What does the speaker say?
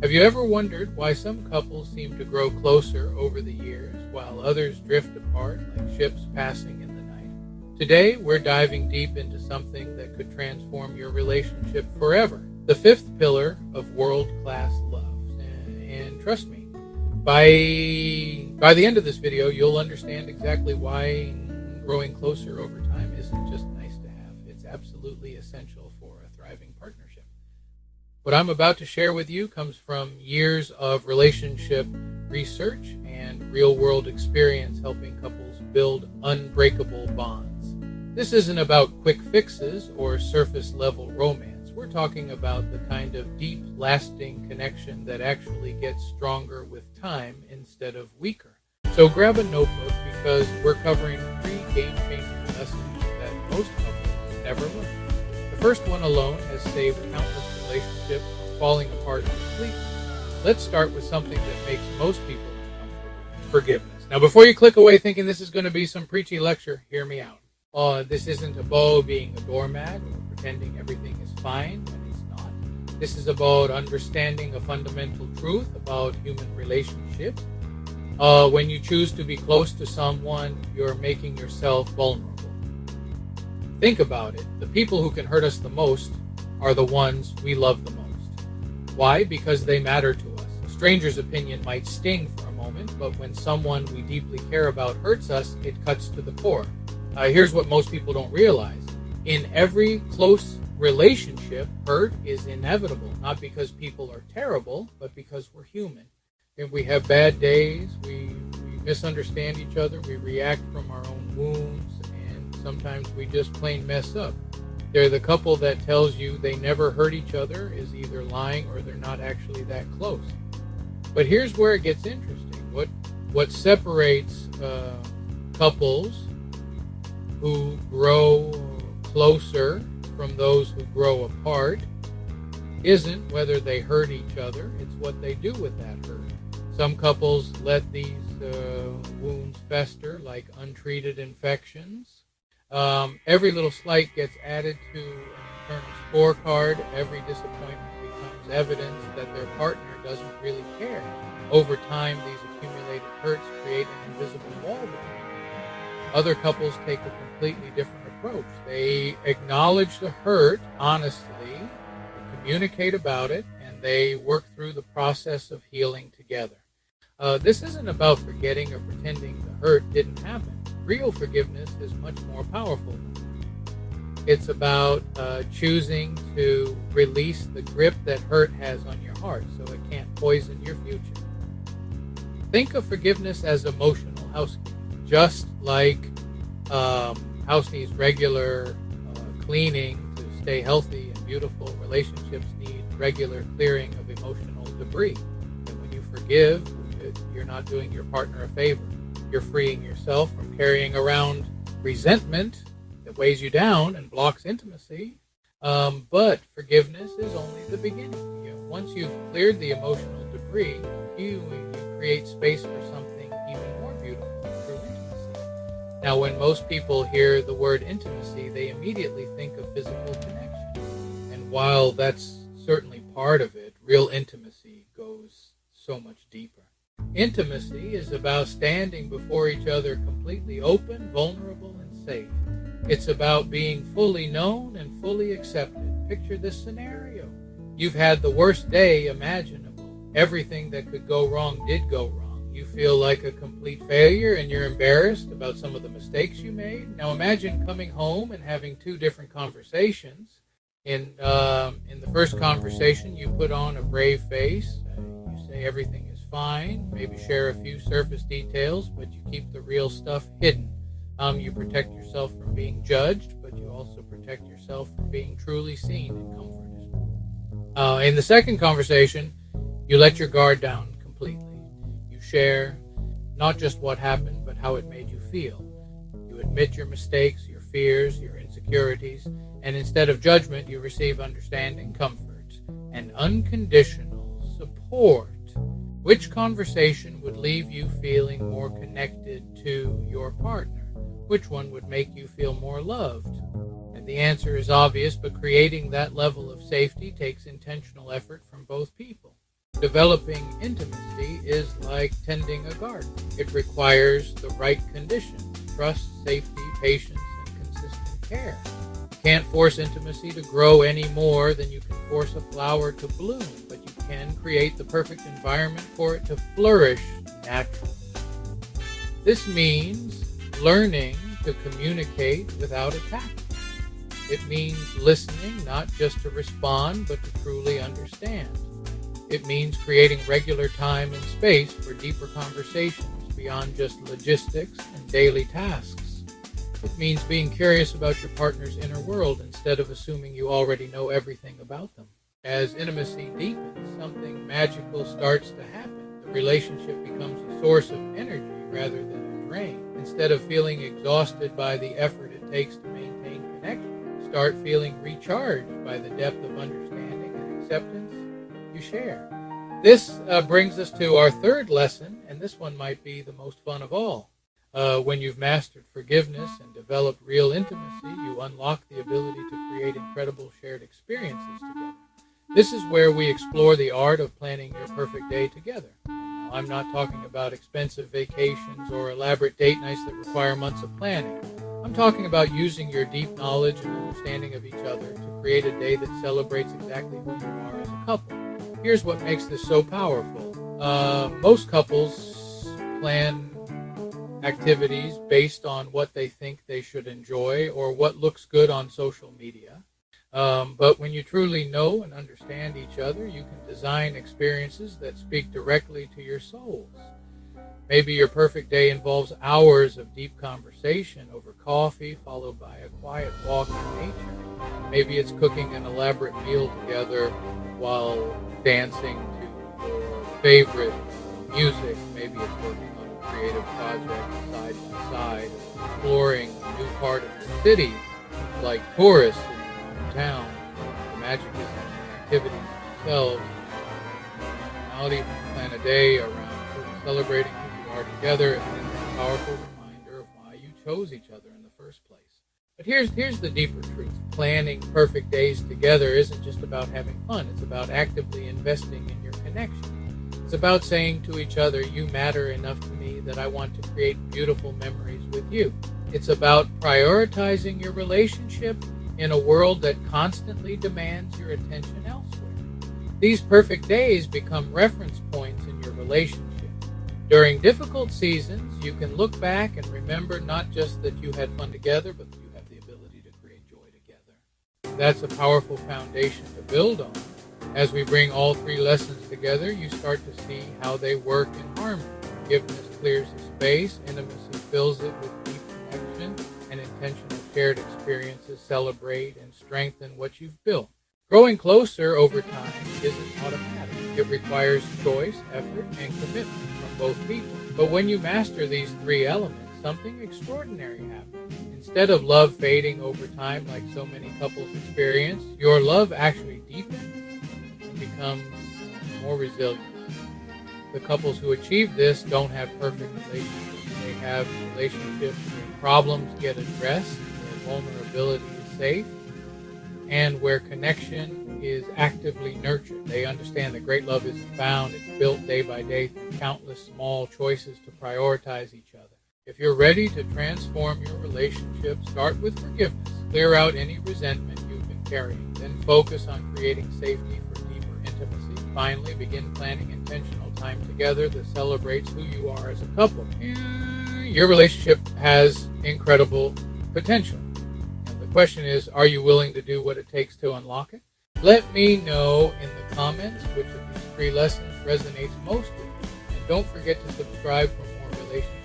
Have you ever wondered why some couples seem to grow closer over the years while others drift apart like ships passing in the night? Today, we're diving deep into something that could transform your relationship forever. The fifth pillar of world-class love. And trust me, by the end of this video, you'll understand exactly why growing closer over time isn't just nice to have. It's absolutely essential for a thriving partnership. What I'm about to share with you comes from years of relationship research and real-world experience helping couples build unbreakable bonds. This isn't about quick fixes or surface-level romance. We're talking about the kind of deep, lasting connection that actually gets stronger with time instead of weaker. So grab a notebook because we're covering 3 game-changing lessons that most couples never learn. The first one alone has saved countless relationships from falling apart completely. Let's start with something that makes most people uncomfortable: forgiveness. Now, before you click away thinking this is going to be some preachy lecture, hear me out. This isn't about being a doormat or pretending everything is fine when it's not. This is about understanding a fundamental truth about human relationships. When you choose to be close to someone, you're making yourself vulnerable. Think about it. The people who can hurt us the most are the ones we love the most. Why? Because they matter to us. A stranger's opinion might sting for a moment, but when someone we deeply care about hurts us, it cuts to the core. Here's what most people don't realize. In every close relationship, hurt is inevitable, not because people are terrible, but because we're human. If we have bad days, we misunderstand each other, we react from our own wounds, and sometimes we just plain mess up. They're the couple that tells you they never hurt each other is either lying or they're not actually that close. But here's where it gets interesting. What separates couples who grow closer from those who grow apart isn't whether they hurt each other, it's what they do with that hurt. Some couples let these wounds fester like untreated infections. Every little slight gets added to an internal scorecard. Every disappointment becomes evidence that their partner doesn't really care. Over time, these accumulated hurts create an invisible wall between them. Other couples take a completely different approach. They acknowledge the hurt honestly, they communicate about it, and they work through the process of healing together. This isn't about forgetting or pretending the hurt didn't happen. Real forgiveness is much more powerful than that. It's about choosing to release the grip that hurt has on your heart so it can't poison your future. Think of forgiveness as emotional housekeeping. Just like house needs regular cleaning to stay healthy and beautiful, relationships need regular clearing of emotional debris. And when you forgive, you're not doing your partner a favor. You're freeing yourself from carrying around resentment that weighs you down and blocks intimacy. But forgiveness is only the beginning. Once you've cleared the emotional debris, you create space for something even more beautiful through intimacy. Now, when most people hear the word intimacy, they immediately think of physical connection. And while that's certainly part of it, real intimacy goes so much deeper. Intimacy is about standing before each other completely open, vulnerable, and safe. It's about being fully known and fully accepted. Picture this scenario. You've had the worst day imaginable. Everything that could go wrong did go wrong. You feel like a complete failure and you're embarrassed about some of the mistakes you made. Now imagine coming home and having 2 different conversations. In the first conversation, you put on a brave face. You say everything is fine. Maybe share a few surface details, but you keep the real stuff hidden. You protect yourself from being judged, but you also protect yourself from being truly seen and comforted. In the second conversation, you let your guard down completely. You share not just what happened, but how it made you feel. You admit your mistakes, your fears, your insecurities, and instead of judgment, you receive understanding, comfort, and unconditional support. Which conversation would leave you feeling more connected to your partner? Which one would make you feel more loved? And the answer is obvious, but creating that level of safety takes intentional effort from both people. Developing intimacy is like tending a garden. It requires the right conditions: trust, safety, patience, and consistent care. You can't force intimacy to grow any more than you can force a flower to bloom, but you can create the perfect environment for it to flourish naturally. This means learning to communicate without attacking. It means listening not just to respond, but to truly understand. It means creating regular time and space for deeper conversations beyond just logistics and daily tasks. It means being curious about your partner's inner world instead of assuming you already know everything about them. As intimacy deepens, something magical starts to happen. The relationship becomes a source of energy rather than a drain. Instead of feeling exhausted by the effort it takes to maintain connection, start feeling recharged by the depth of understanding and acceptance you share. This brings us to our third lesson, and this one might be the most fun of all. When you've mastered forgiveness and developed real intimacy, you unlock the ability to create incredible shared experiences together. This is where we explore the art of planning your perfect day together. And now, I'm not talking about expensive vacations or elaborate date nights that require months of planning. I'm talking about using your deep knowledge and understanding of each other to create a day that celebrates exactly who you are as a couple. Here's what makes this so powerful. Most couples plan activities based on what they think they should enjoy or what looks good on social media. But when you truly know and understand each other, you can design experiences that speak directly to your souls. Maybe your perfect day involves hours of deep conversation over coffee, followed by a quiet walk in nature. Maybe it's cooking an elaborate meal together while dancing to your favorite music. Maybe it's working on a creative project side by side, or exploring a new part of the city like tourists in your town. The magic is in the activities themselves. I'll even plan a day around celebrating who you are together, and it's a powerful reminder of why you chose each other in the first place. But here's the deeper truth. Planning perfect days together isn't just about having fun. It's about actively investing in your connection. It's about saying to each other, you matter enough to me that I want to create beautiful memories with you. It's about prioritizing your relationship in a world that constantly demands your attention elsewhere. These perfect days become reference points in your relationship. During difficult seasons, you can look back and remember not just that you had fun together, but that you have the ability to create joy together. That's a powerful foundation to build on. As we bring all three lessons together, you start to see how they work in harmony. Forgiveness clears the space, intimacy fills it with deep connection, and intentional shared experiences celebrate and strengthen what you've built. Growing closer over time isn't automatic. It requires choice, effort, and commitment from both people. But when you master these three elements, something extraordinary happens. Instead of love fading over time like so many couples experience, your love actually deepens and becomes more resilient. The couples who achieve this don't have perfect relationships. They have relationships where problems get addressed, where vulnerability is safe, and where connection is actively nurtured. They understand that great love isn't found. It's built day by day through countless small choices to prioritize each other. If you're ready to transform your relationship, start with forgiveness. Clear out any resentment you've been carrying. Then focus on creating safety for deeper intimacy. Finally, begin planning intentional time together that celebrates who you are as a couple. Your relationship has incredible potential. The question is, are you willing to do what it takes to unlock it? Let me know in the comments which of these three lessons resonates most with you. And don't forget to subscribe for more relationship